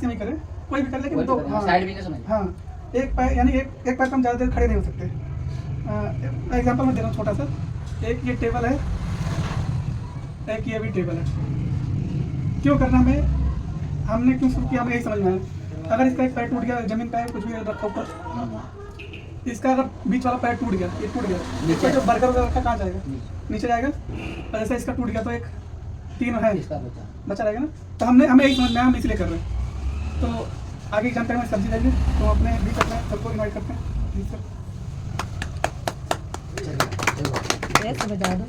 RCM ही करें, कोई भी कर, लेकिन दो, हाँ साइड बिजनेस में। हाँ, एक पैर यानी एक पैर पर हम ज़्यादा देर खड़े नहीं हो सकते। एग्जाम्पल मैं दे रहा हूँ छोटा सा, एक ये टेबल है, एक ये भी टेबल है। क्यों करना हमें, हमने क्यों शुरू किया, हमें यही समझ में आया। अगर इसका एक पैर टूट गया, जमीन पे कुछ भी रखा ऊपर, इसका अगर बीच वाला पैर टूट गया, ये टूट गया, इसका जो बर्गर वगैरह रखा कहाँ जाएगा, नीचे जाएगा। और जैसे इसका टूट गया तो एक तीन है बचा रहेगा ना। तो हमें यही समझ में आया, हम इसलिए कर रहे हैं। तो आगे की जानकारी में सब्जी जाएगी, तो अपने भी करते हैं, सबको इन्वाइट करते हैं। जी सर, बजा दो।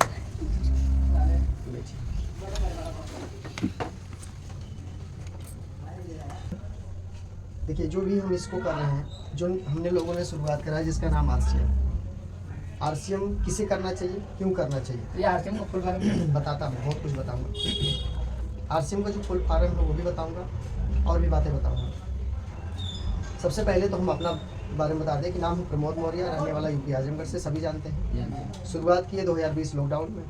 देखिए, जो भी हम इसको कर रहे हैं, जो हमने लोगों ने शुरुआत करा है, जिसका नाम आरसीएम। आरसीएम किसे करना चाहिए, क्यों करना चाहिए, ये आरसीएम का फुल फॉर्म बताता हूँ, बहुत कुछ बताऊंगा। आरसीएम का जो फुल फॉर्म है वो भी बताऊंगा और भी बातें बताऊंगा। सबसे पहले तो हम अपना बारे में बता दें कि नाम है प्रमोद मौर्य, रहने वाला यूपी आजमगढ़ से, सभी जानते हैं। शुरुआत की है 2020 लॉकडाउन में,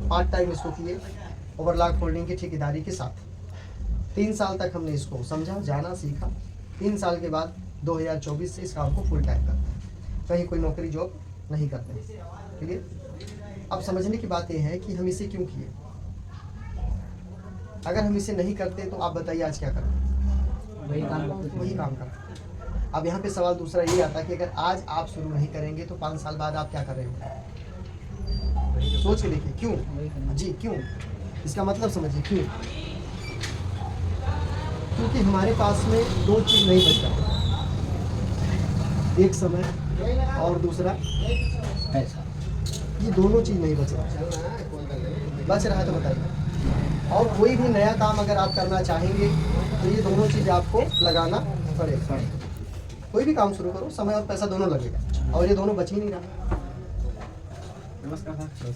पार्ट टाइम इसको किए ओवरलॉक फोल्डिंग की ठेकेदारी के साथ। 3 साल तक हमने इसको समझा, जाना, सीखा। 3 साल के बाद 2024 से इस काम को फुल टाइम करते हैं, कहीं कोई नौकरी जॉब नहीं करते हैं। ठीक है, अब समझने की बात यह है कि हम इसे क्यों किए। अगर हम इसे नहीं करते तो आप बताइए आज क्या करें, वही काम करें। अब यहाँ पे सवाल दूसरा ये आता है कि अगर आज आप शुरू नहीं करेंगे तो 5 साल बाद आप क्या कर रहे हो। सोच के देखिए, क्यों जी, क्यों, इसका मतलब समझिए क्यों। क्योंकि हमारे पास में 2 चीज़ नहीं बच रहा, एक समय और दूसरा पैसा। ये दोनों चीज़ नहीं बच रहा। बच रहा है तो बताइए। और कोई भी नया काम अगर आप करना चाहेंगे तो ये दोनों चीज़ आपको लगाना पड़ेगा। कोई भी काम शुरू करो, समय और पैसा दोनों लगेगा, और ये दोनों बच ही नहीं रहा। नमस्कार सर।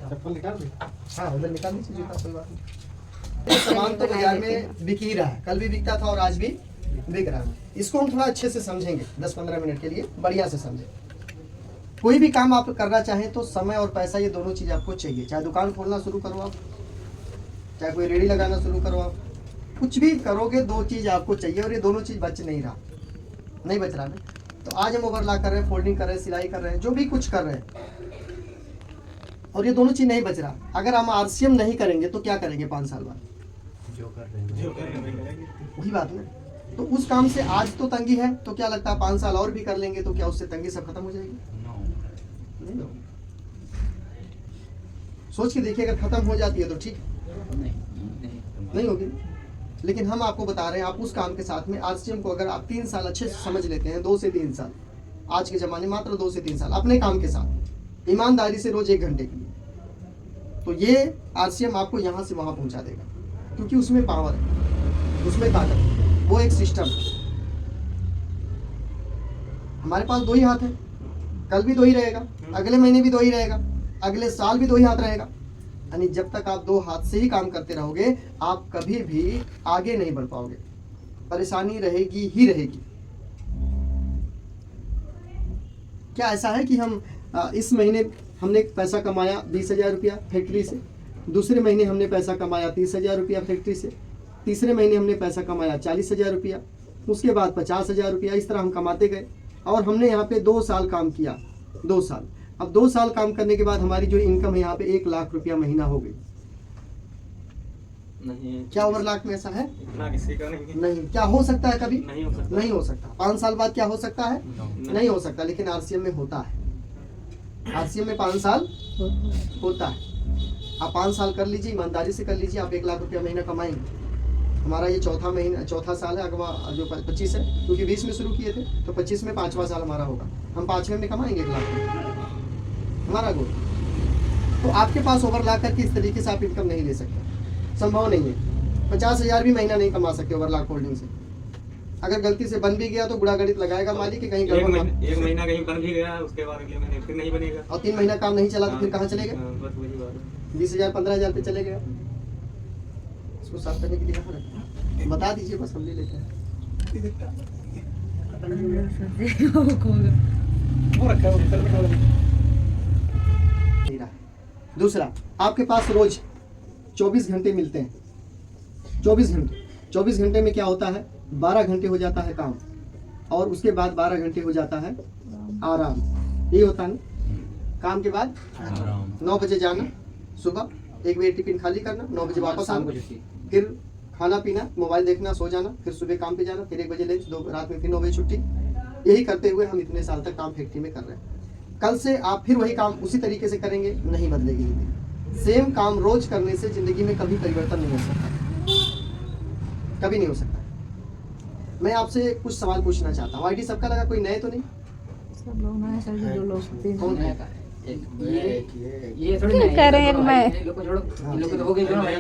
चप्पल निकाल दी, हाँ उधर निकाल दीजिए जूता, कोई बात नहीं। सामान तो बाजार में बिक ही रहा है, कल भी बिकता था और आज भी बिक रहा है। इसको हम थोड़ा अच्छे से समझेंगे, 10-15 मिनट के लिए बढ़िया से समझें। कोई भी काम आप करना चाहें तो समय और पैसा, ये दोनों चीज़ आपको चाहिए। चाहे दुकान खोलना शुरू करो आप, चाहे कोई रेडी लगाना शुरू करो आप, कुछ भी करोगे 2 चीज़ आपको चाहिए, और ये दोनों चीज़ बच नहीं रहा, नहीं बच रहा है। तो आज हम ओवरलॉक कर रहे हैं, फोल्डिंग कर रहे हैं, सिलाई कर रहे हैं, जो भी कुछ कर रहे हैं, और ये दोनों चीज़ नहीं बच रहा। अगर हम आरसीएम नहीं करेंगे तो क्या करेंगे 5 साल बाद, जो कर रहे हैं वही बात ना। तो उस काम से आज तो तंगी है, तो क्या लगता है 5 साल और भी कर लेंगे तो क्या उससे तंगी सब खत्म हो जाएगी? नहीं हो। सोच के देखिए, अगर खत्म हो जाती है तो ठीक, नहीं होगी। लेकिन हम आपको बता रहे हैं, आप उस काम के साथ में आरसीएम को अगर आप 3 साल अच्छे से समझ लेते हैं, 2 से 3 साल, आज के ज़माने मात्र 2 से 3 साल अपने काम के साथ ईमानदारी से रोज 1 घंटे के लिए, तो ये आरसीएम आपको यहाँ से वहाँ पहुँचा देगा। क्योंकि उसमें पावर है, उसमें ताकत है, वो एक सिस्टम है। हमारे पास 2 ही हाथ है, कल भी 2 ही रहेगा, अगले महीने भी 2 ही रहेगा, अगले साल भी 2 ही हाथ रहेगा। यानी जब तक आप 2 हाथ से ही काम करते रहोगे, आप कभी भी आगे नहीं बढ़ पाओगे, परेशानी रहेगी ही रहेगी। क्या ऐसा है कि हम इस महीने हमने पैसा कमाया 20,000 रुपया फैक्ट्री से, दूसरे महीने हमने पैसा कमाया 30,000 रुपया फैक्ट्री से, तीसरे महीने हमने पैसा कमाया 40,000 रुपया, उसके बाद 50,000 रुपया, इस तरह हम कमाते गए। और हमने यहाँ पे 2 साल काम किया, 2 साल। अब 2 साल काम करने के बाद हमारी जो इनकम है यहाँ पे 1 लाख रुपया महीना हो गई। नहीं, क्या ओवरलॉक में ऐसा है? इतना किसी का नहीं। नहीं। क्या हो सकता है कभी? नहीं हो सकता। नहीं हो सकता। 5 साल बाद क्या हो सकता है? नहीं हो सकता। लेकिन आरसीएम में होता है, आरसीएम में 5 साल होता है। आप 5 साल कर लीजिए, ईमानदारी से कर लीजिए, आप 1 लाख रुपया महीना कमाएंगे। हमारा ये चौथा साल है, अगवा जो 25 है, क्योंकि 20 में शुरू किए थे, तो 25 में 5वां साल हमारा होगा। हम 5वें में कमाएंगे 1 लाख, हमारा गोल। तो आपके पास ओवरलॉक करके इस तरीके से आप इनकम नहीं ले सकते, संभव नहीं है। 50,000 भी महीना नहीं कमा सकते ओवरलॉक होल्डिंग से। अगर गलती से बन भी गया तो बुरा गणित लगाएगा मालिक कि कहीं एक महीना कहीं बन भी गया, उसके बाद अगले महीने फिर नहीं बनेगा, और 3 महीना काम नहीं चला तो फिर कहाँ चलेगा? बस वही बात है। 20,000 15,000 पे चले गए। इसको साफ करने के लिए कहाँ रखते? बता दीजिए, बस हम ले लेते हैं। दूसरा, आपके पास रोज 24 घंटे मिलते हैं, 24 घंटे। 24 घंटे में क्या होता है, 12 घंटे हो जाता है काम, और उसके बाद 12 घंटे हो जाता है आराम। ये होता है ना, काम के बाद 9 बजे जाना सुबह, 1 बजे टिफिन खाली करना, 9 बजे वापस आना, फिर खाना पीना, मोबाइल देखना, सो जाना, फिर सुबह काम पे जाना, फिर 1 बजे लंच, रात में फिर 9 बजे छुट्टी। यही करते हुए हम इतने साल तक काम फैक्ट्री में कर रहे हैं। कल से आप फिर वही काम उसी तरीके से करेंगे, नहीं बदलेगी जिंदगी। सेम काम रोज करने से जिंदगी में कभी परिवर्तन नहीं हो सकता, कभी नहीं हो सकता। मैं आपसे कुछ सवाल पूछना चाहता हूँ। आईडी सबका लगा, कोई नए तो नहीं? सब लोग ना है सर जी, जो लोग तीन कौन है? ये थोड़ी क्यों नए कह रहे हैं हैं, मैं? इन लोग को छोड़ो, इन लोग को तो हो गई ना भाई।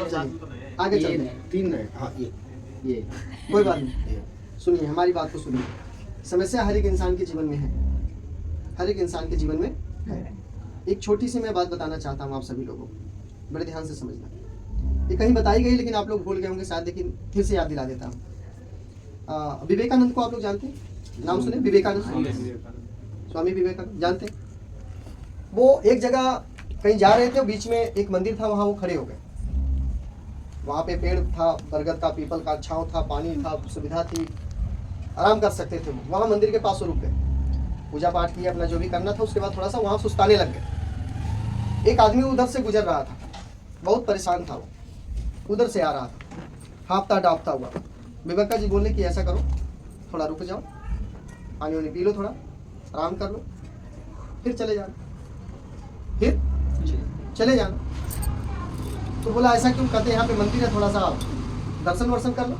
आगे ये चलते नए। हैं। 3 नए, हाँ ये कोई बात नहीं, सुनिए हमारी बात को सुनिए। समस्या हर एक इंसान के जीवन में है, हर एक इंसान के जीवन में है। एक छोटी सी मैं बात बताना चाहता हूँ आप सभी लोगों को, बड़े ध्यान से समझना। ये कहीं बताई गई लेकिन आप लोग भूल गए होंगे शायद, लेकिन फिर से याद दिला देता हूँ। विवेकानंद को आप लोग जानते हैं? नाम सुने विवेकानंद? स्वामी विवेकानंद जानते हैं? वो एक जगह कहीं जा रहे थे, बीच में एक मंदिर था, वहाँ वो खड़े हो गए। वहाँ पे पेड़ था, बरगद का, पीपल का, छांव था, पानी था, सुविधा थी, आराम कर सकते थे वो। वहाँ मंदिर के पास वो रुक गए, पूजा पाठ किया, अपना जो भी करना था। उसके बाद थोड़ा सा वहाँ सुस्ताने लग गए। एक आदमी उधर से गुजर रहा था, बहुत परेशान था वो, उधर से आ रहा था हाँफता डाँपता हुआ। विवेका जी बोले कि ऐसा करो, थोड़ा रुक जाओ, पानी वानी पी लो, थोड़ा आराम कर लो, फिर चले जाना, फिर चले जाना। तो बोला ऐसा क्यों? कहते यहाँ पे मंदिर है, थोड़ा सा दर्शन वर्शन कर लो।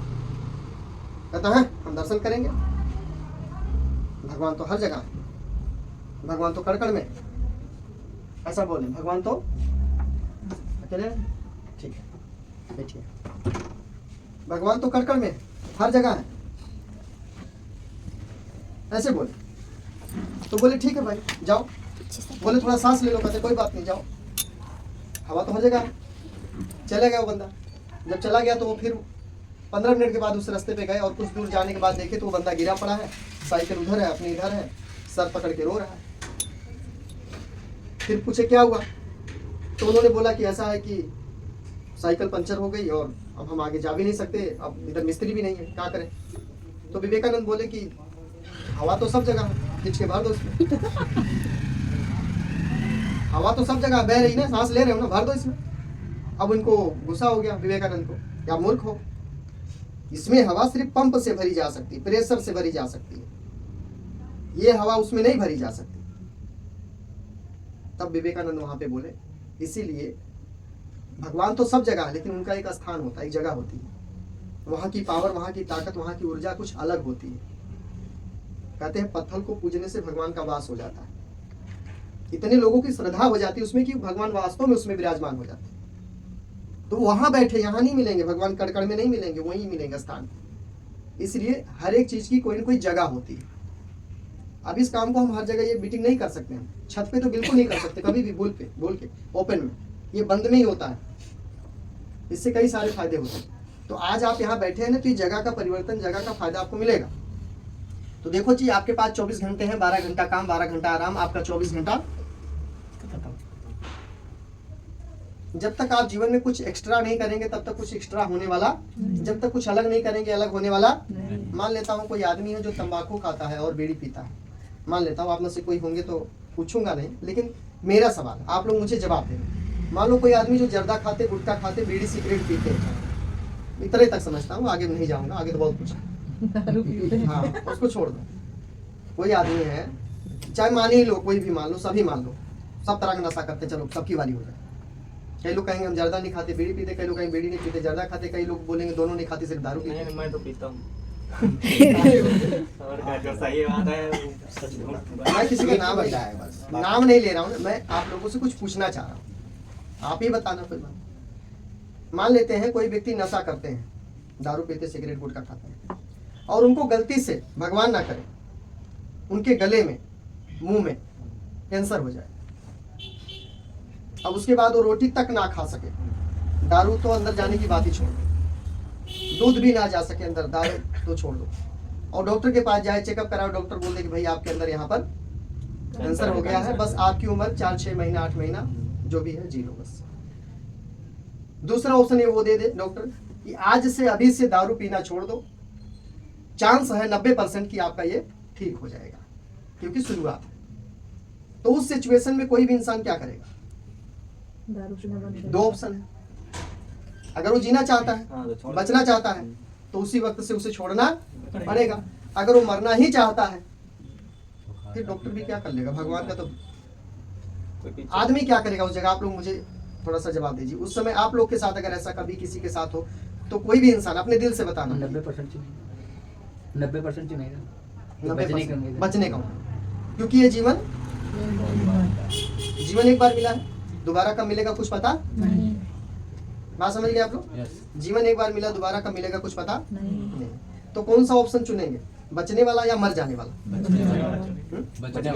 कहता है हम दर्शन करेंगे, भगवान तो हर जगह है, भगवान तो कड़ में। ऐसा बोले, भगवान तो अकेले है? ठीक है, बैठिए। भगवान तो कड़ में हर जगह है, ऐसे बोले। तो बोले ठीक है भाई जाओ। बोले थोड़ा सांस ले लो। कहते कोई बात नहीं, जाओ, हवा तो हर जगह है। चले गया वो बंदा। जब चला गया तो वो फिर 15 मिनट के बाद उस रास्ते पे गए, और कुछ दूर जाने के बाद देखे तो वो बंदा गिरा पड़ा है, साइकिल उधर है, अपने इधर है, सर पकड़ के रो रहा है। फिर पूछे क्या हुआ? तो उन्होंने बोला कि ऐसा है कि साइकिल पंचर हो गई और अब हम आगे जा भी नहीं सकते, अब इधर मिस्त्री भी नहीं है, क्या करें? तो विवेकानंद बोले कि हवा तो सब जगह है, खींच के भर दो इसमें। हवा तो सब जगह बह रही ना, सांस ले रहे हो ना, भर दो इसमें। अब उनको गुस्सा हो गया विवेकानंद को, क्या मूर्ख हो, इसमें हवा सिर्फ पंप से भरी जा सकती है, प्रेशर से भरी जा सकती है, ये हवा उसमें नहीं भरी जा सकती। तब विवेकानंद वहां पे बोले इसीलिए भगवान तो सब जगह है, लेकिन उनका एक स्थान होता है, एक जगह होती है, वहां की पावर, वहां की ताकत, वहां की ऊर्जा कुछ अलग होती है। कहते हैं पत्थर को पूजने से भगवान का वास हो जाता है। इतने लोगों की श्रद्धा हो जाती है उसमें कि भगवान वास्तव में उसमें विराजमान हो जाते हैं। तो वहां बैठे, यहाँ नहीं मिलेंगे भगवान, कड़कड़ में नहीं मिलेंगे, वहीं मिलेंगे स्थान। इसलिए हर एक चीज की कोई ना कोई जगह होती है। अब इस काम को हम हर जगह ये मीटिंग नहीं कर सकते हैं, छत पे तो बिल्कुल नहीं कर सकते, कभी भी बोल के ओपन में, ये बंद में ही होता है। इससे कई सारे फायदे होते हैं। तो आज आप यहाँ बैठे हैं ना, तो ये जगह का परिवर्तन, जगह का फायदा आपको मिलेगा। तो देखो जी, आपके पास 24 घंटे हैं, 12 घंटा काम, 12 घंटा आराम, आपका 24 घंटा। जब तक आप जीवन में कुछ एक्स्ट्रा नहीं करेंगे तब तक कुछ एक्स्ट्रा होने वाला, जब तक कुछ अलग नहीं करेंगे अलग होने वाला। मान लेता हूँ कोई आदमी है जो तंबाकू खाता है और बीड़ी पीता है, मान लेता हूँ, आप में से कोई होंगे तो पूछूंगा नहीं, लेकिन मेरा सवाल आप लोग मुझे जवाब दें। मान लो कोई आदमी जो जर्दा खाते, गुटखा खाते, बीड़ी सिगरेट पीते हैं, इतने तक समझता हूँ, आगे नहीं जाऊंगा, आगे तो बहुत कुछ है। हाँ उसको छोड़ दो। कोई आदमी है, चाहे मान ही लो, कोई भी मान लो, सभी मान लो, सब तरह का नशा करते, चलो सबकी वाली हो जाए। कई लोग कहेंगे हम जर्दा नहीं खाते बीड़ी पीते, कई लोग कहेंगे बीड़ी नहीं पीते जर्दा खाते, कई लोग बोलेंगे दोनों नहीं खाते सिर्फ दारू पीते। नहीं, मैं तो पीता हूँ। और क्या, जो सही बात है सच बोल। मैं किसी का नाम नाम नहीं ले रहा हूँ, मैं आप लोगों से कुछ पूछना चाह रहा हूँ, आप ही बताना कोई बात। मान लेते हैं कोई व्यक्ति नशा करते हैं, दारू पीते, सिगरेट गुटखा खाते हैं, और उनको गलती से, भगवान ना करे, उनके गले में, मुंह में कैंसर हो जाए। अब उसके बाद वो रोटी तक ना खा सके, दारू तो अंदर जाने की बात ही छोड़ दो, दूध भी ना जा सके अंदर, दारू तो छोड़ दो, और डॉक्टर के पास जाए, चेकअप कराओ, डॉक्टर बोल दे कि भाई आपके अंदर यहाँ पर कैंसर हो गया है, बस आपकी उम्र 4-6 महीना 8 महीना जो भी है जी लो बस। दूसरा ऑप्शन ये वो दे दे डॉक्टर कि आज से अभी से दारू पीना छोड़ दो, चांस है 90% कि आपका ये ठीक हो जाएगा, क्योंकि शुरुआत है। तो उस सिचुएशन में कोई भी इंसान क्या करेगा? दारू पीना बंद कर। दो ऑप्शन है, अगर वो जीना चाहता है, हाँ, तो छोड़ बचना चाहता है, तो उसी वक्त से उसे छोड़ना पड़ेगा। अगर वो मरना ही चाहता है, फिर डॉक्टर भी क्या कर लेगा? भगवान का तो कोई पीछे- आदमी क्या करेगा उस जगह? आप लोग मुझे थोड़ा सा जवाब दीजिए। उस समय आप लोग के साथ अगर ऐसा कभी किसी के साथ हो, तो कोई भी इंसान अपने दिल से बताना 90% चुनेगा, 90% चुनेगा 90% बचने का, क्योंकि ये जीवन एक बार मिला है, दोबारा कब मिलेगा कुछ पता नहीं बात समझ गए आप लोग? यस। जीवन एक बार मिला, दोबारा कब मिलेगा कुछ पता नहीं नहीं। तो कौन सा ऑप्शन चुनेंगे, बचने वाला या मर जाने वाला? बचने वाला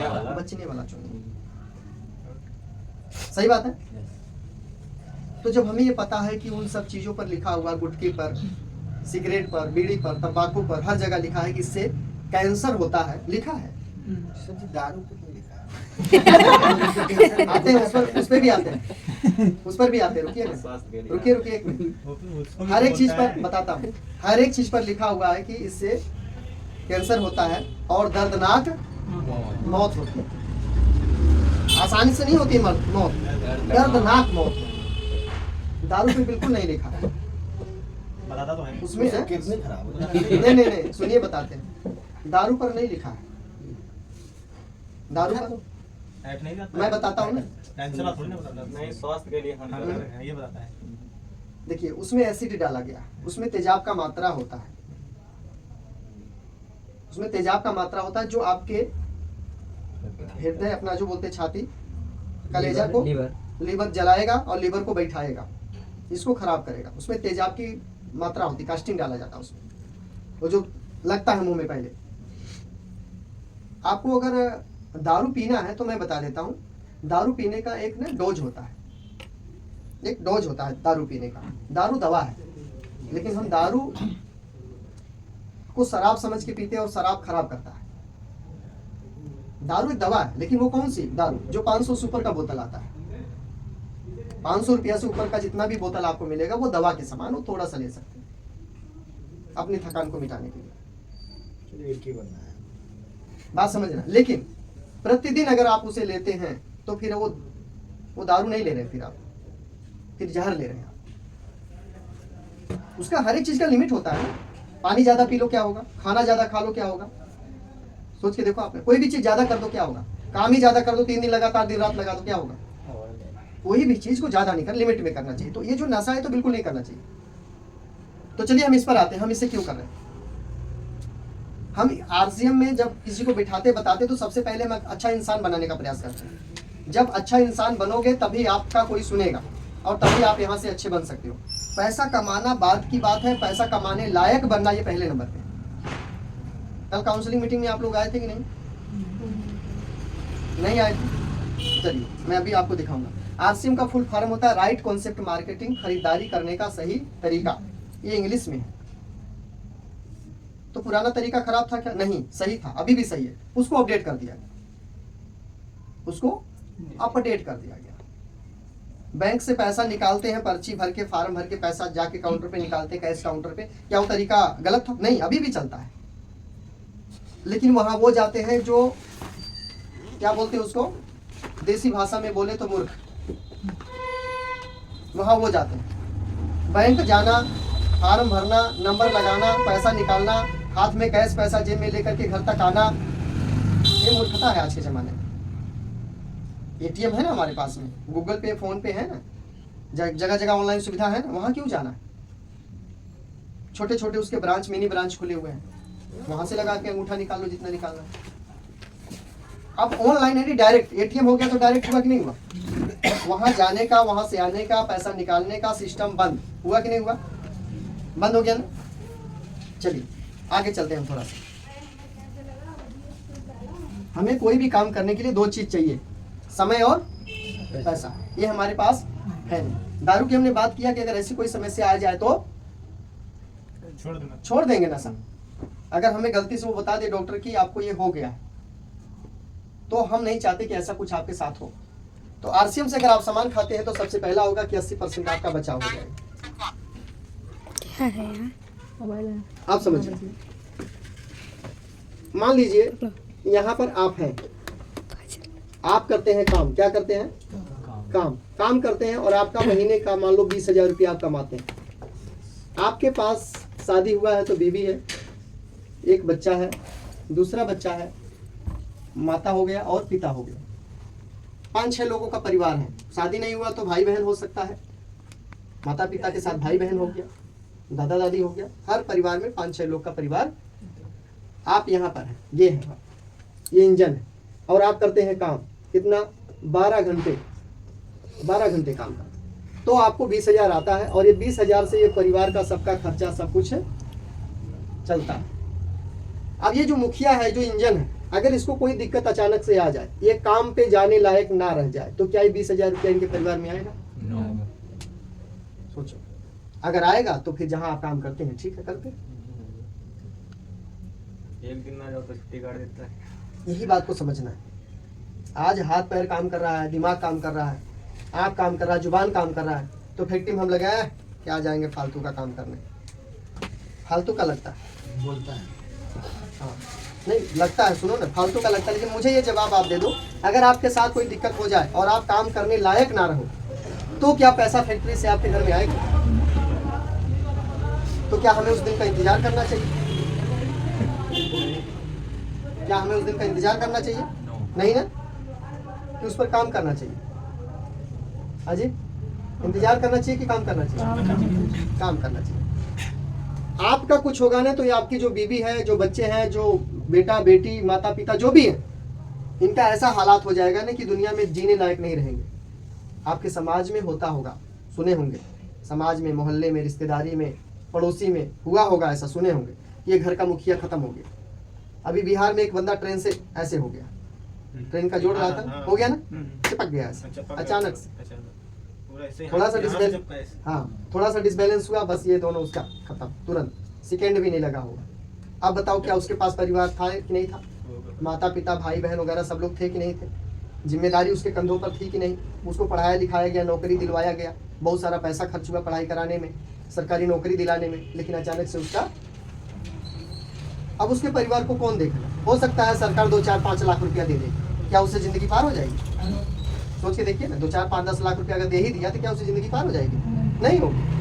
वाला। बचने वाला चुनेंगे। सही बात है। तो जब हमें ये पता है कि उन सब चीजों पर लिखा हुआ, गुटखे पर, सिगरेट पर, बीड़ी पर, तंबाकू पर, हर जगह लिखा है कि इससे कैंसर होता है, लिखा है। दारू पे क्यों लिखा है? आते हैं उस पर भी आते हैं, उस पर भी आते हैं। रुकिए ना, स्वास्थ्य के लिए। रुकिए एक मिनट। हर एक चीज पर बताता हूँ, हर एक चीज पर लिखा हुआ है कि इससे कैंसर होता है और दर्दनाक मौत होती है। आसानी से नहीं होती मौत, दर्दनाक मौत। दारू पे बिल्कुल नहीं लिखा है, बताता तो है। उसमें है। किडनी खराब हो नहीं, सुनिए बताते हैं। दारू पर नहीं लिखा है, दारू पर ऐड नहीं जाता। मैं बताता हूँ ना। कैंसर थोड़ी ना बताता। नहीं, स्वास्थ्य के लिए हानिकारक है, ये बताता है। देखिए, उसमें एसिड डाला गया, उसमें तेजाब का मात्रा होता है, उसमें तेजाब का मात्रा होता है जो आपके हृदय, अपना जो बोलते हैं छाती, कलेजा को, लीवर जलाएगा और लीवर को बैठाएगा, इसको खराब करेगा। उसमें तेजाब की मात्रा होती है, कास्टिंग डाला जाता है उसमें, वो जो लगता है मुंह में। पहले आपको अगर दारू पीना है तो मैं बता देता हूँ, दारू पीने का एक ना डोज होता है, एक डोज होता है दारू पीने का। दारू दवा है, लेकिन हम दारू को शराब समझ के पीते हैं और शराब खराब करता है। दारू एक दवा है, लेकिन वो कौन सी दारू? जो 500 से ऊपर का बोतल आता है, 500 रुपया से ऊपर का जितना भी बोतल आपको मिलेगा वो दवा के समान, वो थोड़ा सा ले सकते हैं अपनी थकान को मिटाने के लिए। चलिए, एक ही बनना है। बात समझना। लेकिन प्रतिदिन अगर आप उसे लेते हैं तो फिर वो दारू नहीं ले रहे, फिर जहर ले रहे हैं आप। उसका हर एक चीज का लिमिट होता है। पानी ज्यादा पी लो क्या होगा, खाना ज्यादा खा लो क्या होगा, सोच के देखो आपने। कोई भी चीज ज्यादा कर दो क्या होगा, काम ही ज्यादा कर दो, 3 दिन लगातार दिन रात लगा दो क्या होगा। कोई भी चीज को ज्यादा नहीं कर, लिमिट में करना चाहिए। तो ये जो नशा है तो बिल्कुल नहीं करना चाहिए। तो चलिए हम इस पर आते हैं, हम इसे क्यों कर रहे हैं। हम आरसीएम में जब किसी को बिठाते बताते तो सबसे पहले हम अच्छा इंसान बनाने का प्रयास करते हैं। जब अच्छा इंसान बनोगे तभी आपका कोई सुनेगा और तभी आप यहाँ से अच्छे बन सकते हो। पैसा कमाना बाद की बात है, पैसा कमाने लायक बनना ये पहले नंबर पे। कल काउंसलिंग मीटिंग में आप लोग आए थे कि नहीं आए थे? चलिए मैं अभी आपको दिखाऊंगा। आरसीएम का फुल फॉर्म होता है राइट कॉन्सेप्ट मार्केटिंग, खरीदारी करने का सही तरीका। ये इंग्लिश में है। तो पुराना तरीका खराब था क्या? नहीं, सही था, अभी भी सही है। उसको अपडेट कर दिया गया, उसको अपडेट कर दिया गया। बैंक से पैसा निकालते हैं, पर्ची भर के, फार्म भर के पैसा जाके काउंटर पे निकालते हैं, कैश काउंटर पे। क्या वो तरीका गलत था? नहीं, अभी भी चलता है। लेकिन वहां वो जाते हैं जो क्या बोलते हैं उसको, देसी भाषा में बोले तो मूर्ख। वहां वो जाते हैं। बैंक जाना, फार्म भरना, नंबर लगाना, पैसा निकालना, हाथ में कैश पैसा जेब में लेकर के घर तक आना, ये मूर्खता है आज के जमाने में। एटीएम है ना हमारे पास में, गूगल पे, फोन पे है ना, जगह जगह ऑनलाइन सुविधा है ना, वहां क्यों जाना है? छोटे छोटे उसके ब्रांच, मिनी ब्रांच खुले हुए हैं, वहां से लगा के अंगूठा निकाल लो जितना निकालना है। अब ऑनलाइन है, डायरेक्ट एटीएम हो गया तो डायरेक्ट हुआ कि नहीं हुआ? वहां जाने का, वहां से आने का, पैसा निकालने का सिस्टम बंद हुआ कि नहीं हुआ? बंद हो गया ना। चलिए आगे चलते हैं हम थोड़ा सा। हमें कोई भी काम करने के लिए 2 चीज चाहिए, समय और पैसा। ये हमारे पास है नहीं। दारू की हमने बात किया कि अगर ऐसी कोई समस्या आ जाए तो छोड़ देंगे नशा। अगर हमें गलती से वो बता दे डॉक्टर कि आपको ये हो गया है, तो हम नहीं चाहते कि ऐसा कुछ आपके साथ हो। तो आरसीएम से अगर आप सामान खाते हैं तो सबसे पहला होगा कि 80% आपका बचाव हो जाएगा। क्या है यहाँ? मोबाइल है। आप समझिए, मान लीजिए यहाँ पर आप हैं, आप करते हैं काम, क्या करते हैं? काम करते हैं और आपका महीने का मान लो 20,000 रुपया आप कमाते हैं। आपके पास शादी हुआ है तो बीवी है, एक बच्चा है, दूसरा बच्चा है, माता हो गया और पिता हो गया। 5-6 लोगों का परिवार है। शादी नहीं हुआ तो भाई बहन हो सकता है, माता पिता के साथ भाई बहन हो गया, दादा दादी हो गया। हर परिवार में 5-6 लोग का परिवार। आप यहाँ पर हैं, ये है, ये इंजन है और आप करते हैं काम। कितना? 12 घंटे काम करते, तो आपको 20,000 आता है और ये 20,000 से ये परिवार का सबका खर्चा सब कुछ चलता है। अब ये जो मुखिया है, जो इंजन है, अगर इसको कोई दिक्कत अचानक से आ जाए, ये काम पे जाने लायक ना रह जाए, तो क्या ये 20,000 रुपया इनके परिवार में आएगा? सोचो, अगर आएगा तो फिर जहां आप काम करते हैं ठीक है, करते हैं। एक दिन ना जाओ तो छुट्टी काट देता है। यही बात को समझना है। आज हाथ पैर काम कर रहा है, दिमाग काम कर रहा है, आँख काम कर रहा है, जुबान काम कर रहा है, तो फैक्ट्री में हम लगाए क्या जाएंगे फालतू का काम करने? फालतू का लगता है, बोलता है। हाँ नहीं लगता है, सुनो ना, फालतू का लगता है। लेकिन मुझे ये जवाब आप दे दो, अगर आपके साथ कोई दिक्कत हो जाए और आप काम करने लायक ना रहो, तो क्या पैसा फैक्ट्री से आपके घर में आएगा? तो क्या हमें उस दिन का इंतजार करना चाहिए? क्या हमें उस दिन का इंतजार करना चाहिए? नहीं ना, कि उस पर काम करना चाहिए। हाँ जी, इंतजार करना चाहिए कि काम करना चाहिए? काम करना चाहिए। आपका कुछ होगा ना तो ये आपकी जो बीवी है, जो बच्चे हैं, जो बेटा बेटी, माता पिता जो भी है, इनका ऐसा हालात हो जाएगा ना कि दुनिया में जीने लायक नहीं रहेंगे। आपके समाज में होता होगा, सुने होंगे, समाज में, मोहल्ले में, रिश्तेदारी में, पड़ोसी में हुआ होगा, ऐसा सुने होंगे, ये घर का मुखिया खत्म हो गया। अभी बिहार में एक बंदा ट्रेन से ऐसे हो गया, ट्रेन का जोड़ रहा था, हो गया ना, चिपक गया ऐसे अचानक से, थोड़ा सा डिसबैलेंस, हाँ थोड़ा सा डिसबैलेंस हुआ, बस ये दोनों उसका खत्म, तुरंत, सेकेंड भी नहीं लगा होगा। अब बताओ क्या उसके पास परिवार था कि नहीं था? माता पिता, भाई बहन वगैरह सब लोग थे कि नहीं थे? जिम्मेदारी उसके कंधों पर थी कि नहीं? उसको पढ़ाया लिखाया गया, नौकरी दिलवाया गया, बहुत सारा पैसा खर्च हुआ पढ़ाई कराने में, सरकारी नौकरी दिलाने में, लेकिन अचानक से उसका, अब उसके परिवार को कौन देखेगा? हो सकता है सरकार 2-4-5 लाख रुपया दे दे, क्या उससे जिंदगी पार हो जाएगी? सोच के देखिए ना, 2-4-5-10 लाख रुपया अगर दे ही दिया तो क्या उससे जिंदगी पार हो जाएगी? नहीं होगी।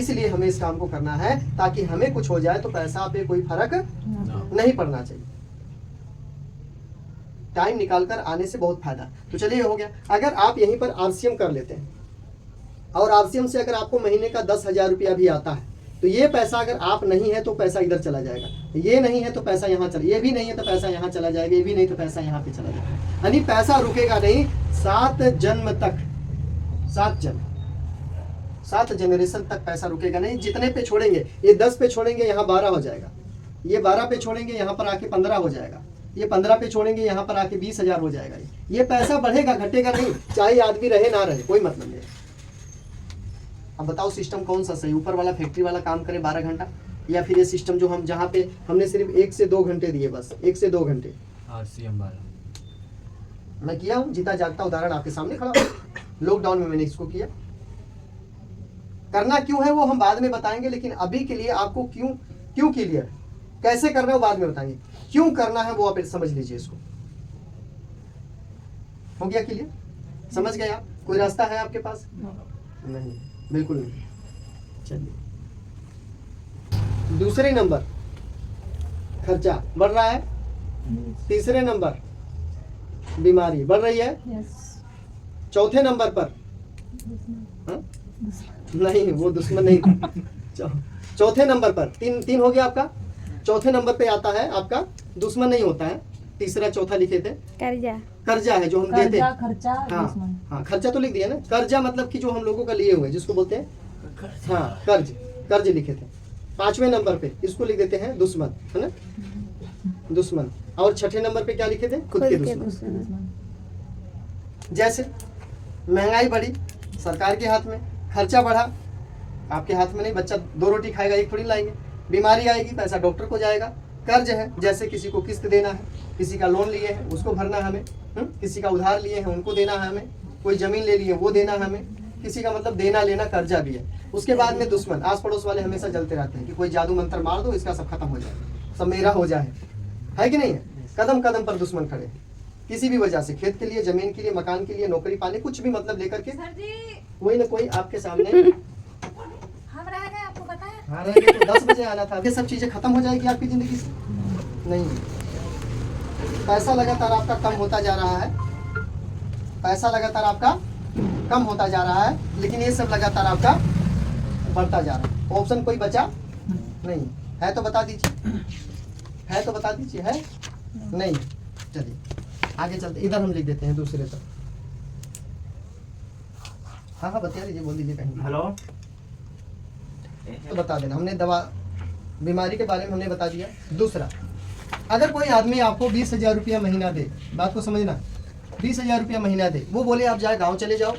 इसलिए हमें इस काम को करना है, ताकि हमें कुछ हो जाए तो पैसा पे कोई फर्क नहीं पड़ना चाहिए। टाइम निकालकर आने से बहुत फायदा। तो चलिए हो गया। अगर आप यहीं पर आरसीएम कर लेते हैं और आरसीएम से अगर आपको महीने का 10,000 रुपया भी आता है, तो ये पैसा अगर आप नहीं है तो पैसा इधर चला जाएगा, ये नहीं है तो पैसा यहाँ चला, ये भी नहीं है तो पैसा यहाँ चला जाएगा, ये भी नहीं तो पैसा यहाँ पे चला जाएगा। यानी पैसा रुकेगा नहीं 7 जन्म तक, 7 जनरेशन तक पैसा रुकेगा नहीं। जितने पे छोड़ेंगे, ये 10 पे छोड़ेंगे यहाँ 12 हो जाएगा, ये 12 पे छोड़ेंगे यहाँ पर आके 15 हो जाएगा, ये 15 पे छोड़ेंगे यहाँ पर आके 20,000 हो जाएगा। ये पैसा बढ़ेगा घटेगा नहीं, चाहे आदमी रहे ना रहे, कोई मतलब नहीं। अब बताओ सिस्टम कौन सा सही? ऊपर वाला फैक्ट्री वाला काम करे 12 घंटा, या फिर ये सिस्टम जो हम जहाँ पे हमने सिर्फ 1 से 2 घंटे दिए, बस 1 से 2 घंटे आरसीएम वाला मैं किया हूँ, जीता जागता उदाहरण आपके सामने खड़ा हूँ। लॉकडाउन में मैंने इसको किया। करना क्यों है वो हम बाद में बताएंगे, लेकिन अभी के लिए आपको क्यों क्लियर, कैसे करना है वो बाद में बताएंगे, क्यों करना है वो आप समझ लीजिए। इसको हो गया क्लियर? समझ गए आप? कोई रास्ता है आपके पास? नहीं, बिल्कुल नहीं। चलिए दूसरे नंबर खर्चा बढ़ रहा है, तीसरे नंबर बीमारी बढ़ रही है, चौथे नंबर पर नहीं, वो दुश्मन नहीं था। चौथे नंबर पर तीन हो गया आपका। चौथे नंबर पे आता है आपका दुश्मन नहीं होता है, तीसरा चौथा लिखे थे कर्जा है जो हम देते हैं। खर्चा, हाँ खर्चा तो लिख दिया ना। कर्जा मतलब कि जो हम लोगों का लिए हुए जिसको बोलते हैं हाँ कर्ज लिखे थे। 5वें नंबर पे इसको लिख देते हैं दुश्मन, है ना, दुश्मन। और छठे नंबर पे क्या लिखे थे? खुद के दुश्मन। जैसे महंगाई बढ़ी, सरकार के हाथ में, खर्चा बढ़ा, आपके हाथ में नहीं, बच्चा 2 रोटी खाएगा, 1 थोड़ी लाएंगे। बीमारी आएगी, पैसा डॉक्टर को जाएगा। कर्ज है, जैसे किसी को किस्त देना है, किसी का लोन लिए है उसको भरना है हमें, किसी का उधार लिए हैं उनको देना है हमें, कोई जमीन ले लिए वो देना है हमें, किसी का मतलब देना लेना कर्जा भी है। उसके बाद में दुश्मन, आस पड़ोस वाले हमेशा जलते रहते हैं कि कोई जादू मंत्र मार दो, इसका सब खत्म हो जाए, सब मेरा हो जाए, है कि नहीं है? कदम कदम पर दुश्मन खड़े हैं, किसी भी वजह से, खेत के लिए, जमीन के लिए, मकान के लिए, नौकरी पाने, कुछ भी मतलब लेकर के कोई ना कोई आपके सामने। हम रह गए, आपको बताया। हाँ, रह गए तो 10 बजे आना था। ये सब चीजें खत्म हो जाएगी आपकी जिंदगी से? नहीं। पैसा लगातार आपका कम होता जा रहा है, पैसा लगातार आपका कम होता जा रहा है, लेकिन ये सब लगातार आपका बढ़ता जा रहा है। ऑप्शन कोई बचा नहीं है, तो बता दीजिए, है तो बता दीजिए, है नहीं? चलिए आगे चलते, इधर हम लिख देते हैं दूसरे तरफ। हाँ बता दीजिए, बोल दीजिए कहीं। हेलो, तो बता देना, हमने दवा बीमारी के बारे में हमने बता दिया। दूसरा, अगर कोई आदमी आपको 20,000 रुपया महीना दे, बात को समझना, 20,000 रुपया महीना दे, वो बोले आप जाए गांव चले जाओ,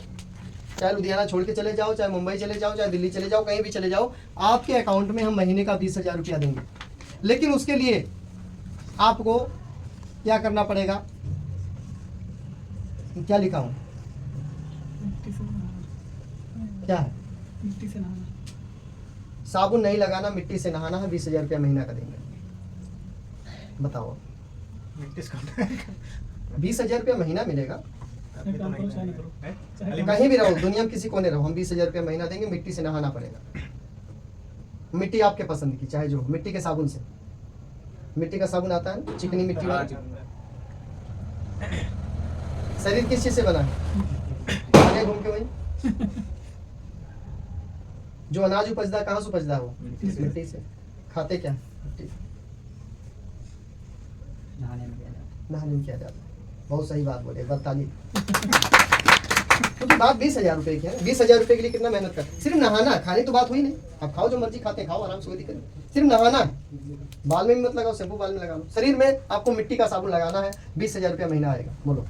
चाहे लुधियाना छोड़ के चले जाओ, चाहे मुंबई चले जाओ, चाहे दिल्ली चले जाओ, कहीं भी चले जाओ, आपके अकाउंट में हम महीने का 20,000 रुपया देंगे, लेकिन उसके लिए आपको क्या करना पड़ेगा? क्या लिखा हूँ, मिट्टी से नहाना, क्या है? मिट्टी से नहाना। साबुन नहीं लगाना, मिट्टी से नहाना है, 20,000 रुपया महीना का देंगे। बताओ, 20,000 रुपया महीना मिलेगा, एक काम करो, चाहे ना करो, चाहे कहीं भी रहो, दुनिया में किसी कोने रहो, हम 20,000 रुपया महीना देंगे, मिट्टी से नहाना पड़ेगा। मिट्टी आपके पसंद की, चाहे जो, मिट्टी के साबुन से। मिट्टी का साबुन आता है, चिकनी मिट्टी वाला। शरीर किस चीज से बना है? आगे घूम के वही जो अनाज उपजता, कहाँ से उपजता है वो? मिट्टी से। खाते क्या? मिट्टी। नहाने में क्या जाता है? नहाने में किया जाता है। बहुत सही बात बोले, बताइए। क्योंकि बात 20,000 रुपए की है। 20,000 रुपए के लिए कितना मेहनत कर, सिर्फ नहाना, खाने तो बात हुई नहीं। आप खाओ जो मर्जी खाते खाओ, आराम से, कोई दिक्कत नहीं, सिर्फ नहाना है। बाल में भी मत लगाओ, शैम्पू बाल में लगा लो। शरीर में आपको मिट्टी का साबुन लगाना है, 20,000 रुपया महीना आएगा। बोलो,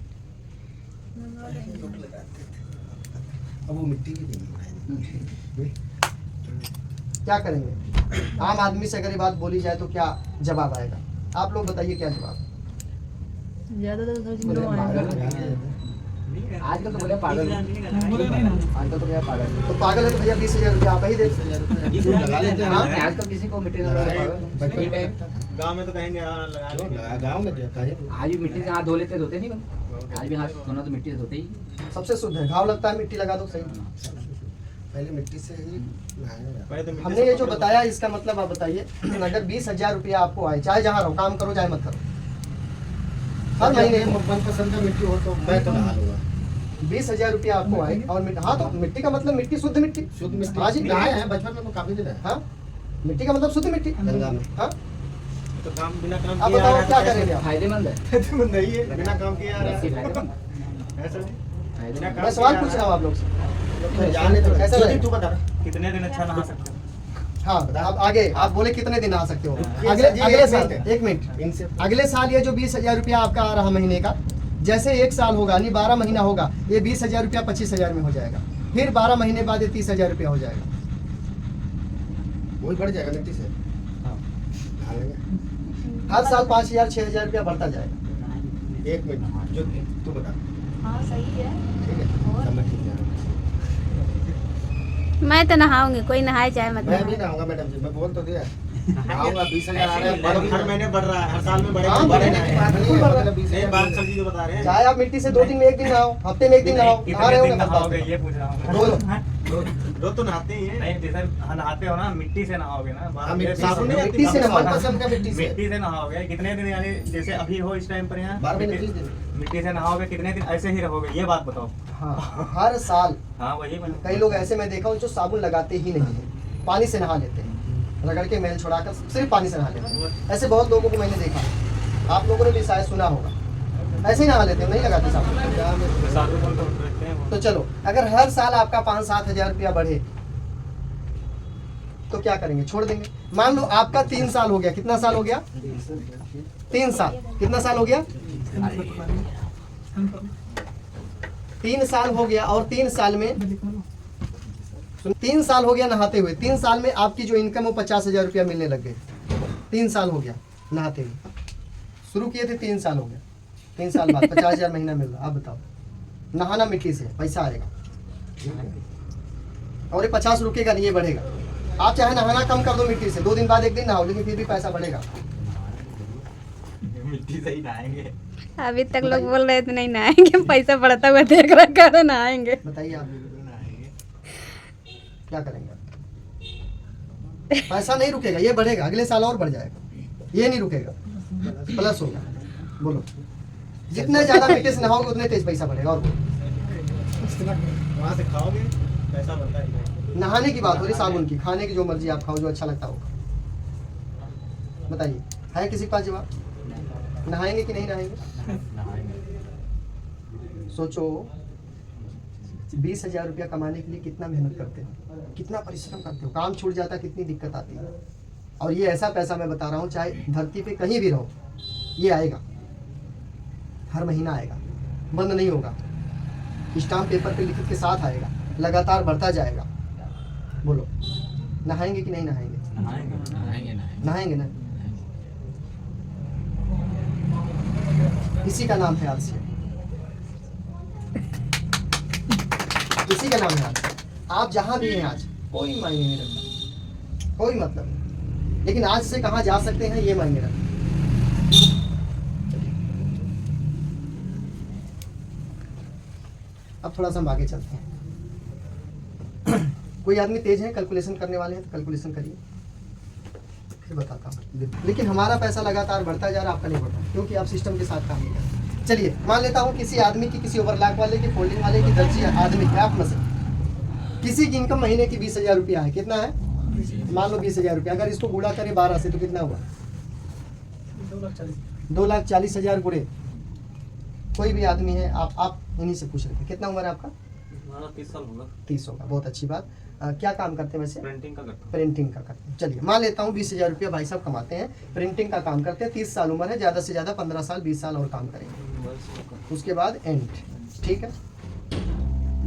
अब वो मिट्टी भी नहीं क्या करेंगे? आम आदमी से अगर ये बात बोली जाए तो क्या जवाब आएगा? आप लोग बताइए क्या जवाब? ज्यादातर सर जी बोले नो पागल आएगा। है। आजकल तो बोले पागल है। बोले नहीं नहाना। आजकल तो क्या पागल है। तो पागल है तो भैया 20,000 रुपया आप ही दे। लगा लेते हैं। हाँ, आजकल किसी को मिट्टी नहीं लगाता। गाँव में तो कहेंगे लगा लो। गाँव में जाता है आज भी मिट्टी से हाथ धो लेते, धोते नहीं बन। आज भी हाथ धोना तो मिट्टी से धोते ही। सबसे शुद्ध है, घाव लगता है मिट्टी लगा दो, सही। पहले मिट्टी से ही नहाया पहले तो मिट्टी हमने से ये जो पकड़ बताया इसका मतलब आप बताइए, अगर 20,000 रुपया आपको आए, चाहे जहाँ रहो, काम करो चाहे मत करो, हर महीने मनपसंद का मिट्टी हो तो मैं तो नहा लूंगा। 20,000 रुपया आपको आए और हाँ, तो मिट्टी का मतलब मिट्टी, शुद्ध मिट्टी। शुद्ध मिट्टी हाँ जी, नहाए हैं बचपन में, तो काफी दिन है। हाँ, मिट्टी का मतलब शुद्ध मिट्टी। गंगा में हाँ, तो काम बिना काम आप किए आ बताओ रहा है क्या तो करेंगे आप? फायदेमंद है। कैसे? नहीं है, बिना काम किए आ रहा ऐसे है। फायदेमंद ऐसा नहीं। फायदेमंद। बिना काम मैं सवाल किए आ पूछ रहा हूँ आप लोग से, जाने तो कैसा ज्योति रहेगा? तू बता। कितने दिन अच्छा नहा सकते हो? हाँ, अब आगे आप बोले कितने दिन आ सकते हो? ये अगले सर जी, अगले एक साल, मिनट। 1 मिनट, इनसे अगले साल ये जो 20,000 रुपया आपका आ रहा महीने का, जैसे 1 साल होगा, यानी 12 महीना होगा, ये 20,000 रुपया 25,000 में हो जाएगा। फिर 12 महीने बाद ये 30,000 रुपया हो जाएगा। वही बढ़ जाएगा मिट्टी से। हाँ। नहा लेंगे। हर साल 5,000 6,000 रुपया बढ़ता जाएगा। 1 मिनट, जो तू बता। हाँ सही है। ठीक है, सब मैं ठीक है। मैं तो नहाऊंगी, कोई नहाए चाहे मत मैं भी नहाए। नहाऊंगा मैडम जी, मैं बोल तो दिया। नहाऊंगा, 20,000 आ रहे हैं, हर महीने बढ़ रहा है, हर साल में बढ़ेगा। हाँ, बढ़ेगा बढ़ेगा। नहीं। बात नहीं है, मतलब 20,000 एक बात सर जी जो बता रहे हैं। चाहे आप मिट्टी से 2 दिन में 1 दिन नहाओ, हफ्ते में 1 दिन नहाओ, नहा रहे कितने हो दिन ना, नहाओगे बस ये पूछ रहा हूँ। बोलो। रोज तो नहाते ही हैं। नहीं जैसे नहाते हो ना, मिट्टी से नहाओगे ना, हाँ, मिट्टी से- साबुन नहीं आती, मिट्टी से साबुन नहाओ। मनपसंद का मिट्टी से। मिट्टी से नहाओगे कितने दिन, यानी जैसे अभी हो इस टाइम पर यहाँ 12 महीने, मिट्टी 30 दिन। मिट्टी से नहाओगे कितने दिन ऐसे ही रहोगे, ये बात बताओ। हाँ, हर साल हाँ वही मैंने कई लोग ऐसे मैं देखा हूँ जो साबुन लगाते ही नहीं है, पानी से नहा लेते हैं, रगड़ के मैल छुड़ाकर सिर्फ पानी से नहा लेते हैं। ऐसे बहुत लोगों को मैंने देखा, आप लोगों ने भी शायद सुना होगा, ऐसे ही नहा लेते हैं, नहीं लगाते साबुन। साधु बोल तो रखते हैं वो। तो चलो, अगर हर साल आपका 5-7 हज़ार रुपया बढ़े तो क्या करेंगे? छोड़ देंगे। मान लो आपका 3 साल हो गया, कितना साल हो गया? 3 साल, कितना साल हो गया? 3 साल हो गया, और 3 साल में 3 साल हो गया नहाते हुए, 3 साल में आपकी जो इनकम वो 50,000 रुपया मिलने लग गए। 3 साल हो गया नहाते हुए, शुरू किए थे 3 साल हो गया, 3 साल बाद 50,000 महीना मिल रहा। आप बताओ, नहाना मिट्टी से पैसा आएगा, और ये 50 रुकेगा नहीं, ये बढ़ेगा। आप चाहे नहाना कम कर दो मिट्टी से, 2 दिन बाद 1 दिन नहाओ, लेकिन फिर भी पैसा बढ़ेगा। मिट्टी से ही नहाएंगे। अभी तक लोग बोल रहे थे नहीं नहाएंगे, पैसा बढ़ता हुआ देख रखा है नहाएंगे। बताइए आप क्या करेंगे? पैसा नहीं रुकेगा, ये बढ़ेगा, अगले साल और बढ़ जाएगा, ये नहीं रुकेगा, प्लस होगा। बोलो, जितने ज्यादा मिट्टी से नहाओगे उतने तेज पैसा बढ़ेगा। और बोलो, वहाँ से खाओगे पैसा बढ़ता है। नहाने की बात हो रही, साबुन की, खाने की जो मर्जी आप खाओ, जो अच्छा लगता हो। बताइए, है किसी के पास जवाब? नहाएंगे कि नहीं नहाएंगे? सोचो 20,000 रुपया कमाने के लिए कितना मेहनत करते हो, कितना परिश्रम करते हो, काम छूट जाता है, कितनी दिक्कत आती है। और ये ऐसा पैसा मैं बता रहा हूँ, चाहे धरती पे कहीं भी रहो, ये आएगा, हर महीना आएगा, बंद नहीं होगा, स्टाम्प पेपर पे लिखित के साथ आएगा, लगातार बढ़ता जाएगा। बोलो, नहाएंगे कि नहीं नहाएंगे? नहाएंगे ना? इसी का नाम है आलस्य, इसी का नाम है आलस्य। आप जहां भी हैं आज, कोई मायने नहीं रखता, कोई मतलब नहीं, लेकिन आज से कहां जा सकते हैं ये मायने रखता। अब थोड़ा सा हम आगे चलते हैं। कोई आदमी तेज है, कैलकुलेशन करने वाले हैं तो कैलकुलेशन करिए, फिर बताता हूँ। लेकिन हमारा पैसा लगातार बढ़ता जा रहा है, आपका नहीं बढ़ता, क्योंकि आप सिस्टम के साथ काम नहीं करते। चलिए मान लेता हूँ किसी आदमी की, किसी ओवरलैक वाले की, फोल्डिंग वाले की, दर्जी आदमी की, आप में से किसी की इनकम महीने की 20,000 रुपया है। कितना है? मान लो 20,000 रुपया। अगर इसको गुणा करें 12 से तो कितना हुआ? 2,40,000 गुणे। कोई भी आदमी है, आप इन्हीं से पूछ रहे थे, कितना उम्र है आपका? 30 साल होगा। 30 होगा, बहुत अच्छी बात। क्या काम करते हैं वैसे? प्रिंटिंग का करता हूँ। प्रिंटिंग का करते हैं। चलिए मान लेता हूँ 20,000 रुपया भाई साहब कमाते हैं, प्रिंटिंग का काम करते हैं, 30 साल उम्र है, ज़्यादा से ज़्यादा 15 साल 20 साल और काम करेंगे, उसके बाद एंड। ठीक है,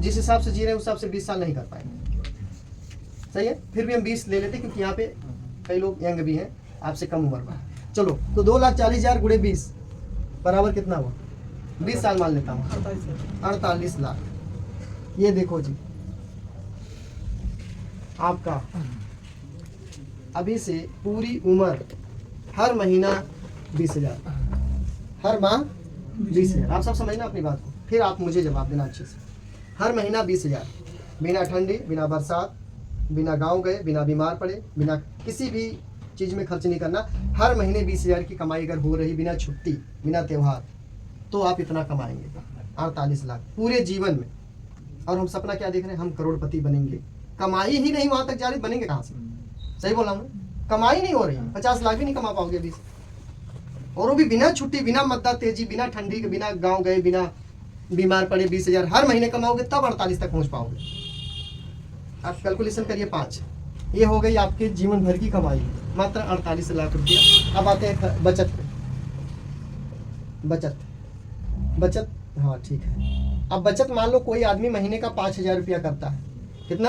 जिस हिसाब से जी रहे हैं उस हिसाब से 20 साल नहीं कर पाएंगे, सही है। फिर भी हम 20 ले लेते क्योंकि यहाँ पे कई लोग यंग भी हैं, आपसे कम उम्र में। चलो तो 2,40,000 गुणे 20 बराबर कितना हुआ? 20 साल मान लेता हूँ, 48 लाख। ये देखो जी, आपका अभी से पूरी उम्र हर महीना 20,000, हर माह 20,000। आप सब समझना अपनी बात को, फिर आप मुझे जवाब देना अच्छे से। हर महीना 20,000, बिना ठंडी, बिना बरसात, बिना गांव गए, बिना बीमार पड़े, बिना किसी भी चीज़ में खर्च नहीं करना, हर महीने 20,000 की कमाई अगर हो रही, बिना छुट्टी, बिना त्यौहार, तो आप इतना कमाएंगे 48 लाख पूरे जीवन में। और हम सपना क्या देख रहे हैं? हम करोड़पति बनेंगे। कमाई ही नहीं वहां तक जा रही, बनेंगे कहाँ से? सही बोला हूँ? कमाई नहीं हो रही, 50 लाख भी नहीं कमा पाओगे अभी, और वो भी बिना छुट्टी, बिना मद्दा तेजी, बिना ठंडी के, बिना गांव गए, बिना बीमार पड़े। 20,000 हर महीने कमाओगे तब 48 तक पहुंच पाओगे। आप कैलकुलेशन करिए 5, ये हो गई आपके जीवन भर की कमाई, मात्र 48 लाख रुपया। अब आते हैं बचत पे। बचत हाँ ठीक है। अब बचत मान लो कोई आदमी महीने का 5,000 रुपया करता है, कितना?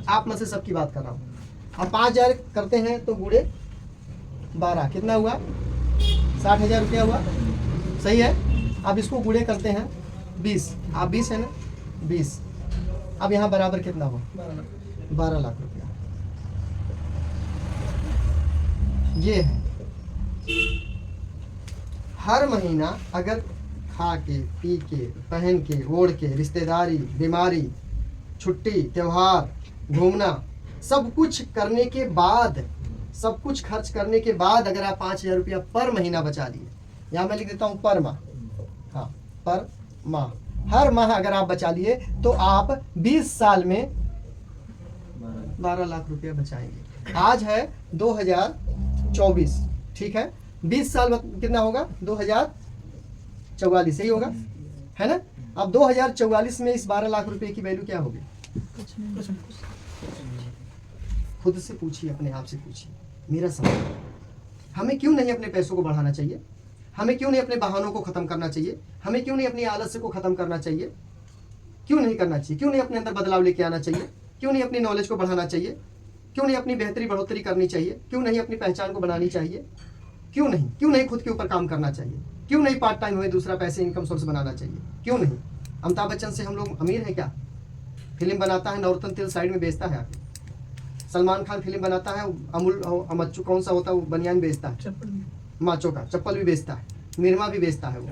आप में से सबकी बात कर रहा हूँ। अब 5,000 करते हैं तो गुणे 12 कितना हुआ? 60,000 रुपया हुआ, सही है। अब इसको गुणे करते हैं 20, आप 20 है ना, 20। अब यहाँ बराबर कितना हुआ? 12 लाख रुपया। ये है हर महीना अगर खा के, पी के, पहन के, ओढ़ के, रिश्तेदारी, बीमारी, छुट्टी, त्योहार, घूमना, सब कुछ करने के बाद, सब कुछ खर्च करने के बाद अगर आप 5,000 रुपया पर महीना बचा लिए, यहाँ मैं लिख देता हूँ पर माह, हाँ पर माह, हर माह अगर आप बचा लिए तो आप 20 साल में 12 लाख रुपया बचाएंगे। आज है 2024, ठीक है, 20 साल कितना होगा? 2044, सही होगा, है ना। अब 2044 में इस 12 लाख रुपए की वैल्यू क्या होगी? खुद से पूछिए, अपने आप से पूछिए। मेरा सवाल, हमें क्यों नहीं अपने पैसों को बढ़ाना चाहिए? हमें क्यों नहीं अपने बहानों को खत्म करना चाहिए? हमें क्यों नहीं अपनी आलस्य को खत्म करना चाहिए? क्यों नहीं करना चाहिए? क्यों नहीं अपने अंदर बदलाव लेके आना चाहिए? क्यों नहीं अपनी नॉलेज को बढ़ाना चाहिए? क्यों नहीं अपनी बेहतरी बढ़ोतरी करनी चाहिए? क्यों नहीं अपनी पहचान को बनानी चाहिए? क्यों नहीं खुद के ऊपर काम करना चाहिए? क्यों नहीं पार्ट टाइम हुए दूसरा पैसे इनकम सोर्स बनाना चाहिए? क्यों नहीं? अमिताभ बच्चन से हम लोग अमीर हैं क्या? फिल्म बनाता है, नवरत्न तेल साइड में बेचता है। सलमान खान फिल्म बनाता है, अमूल अमच्चू कौन सा होता है वो बनियान बेचता है, माचो का चप्पल भी बेचता है, निरमा भी बेचता है, वो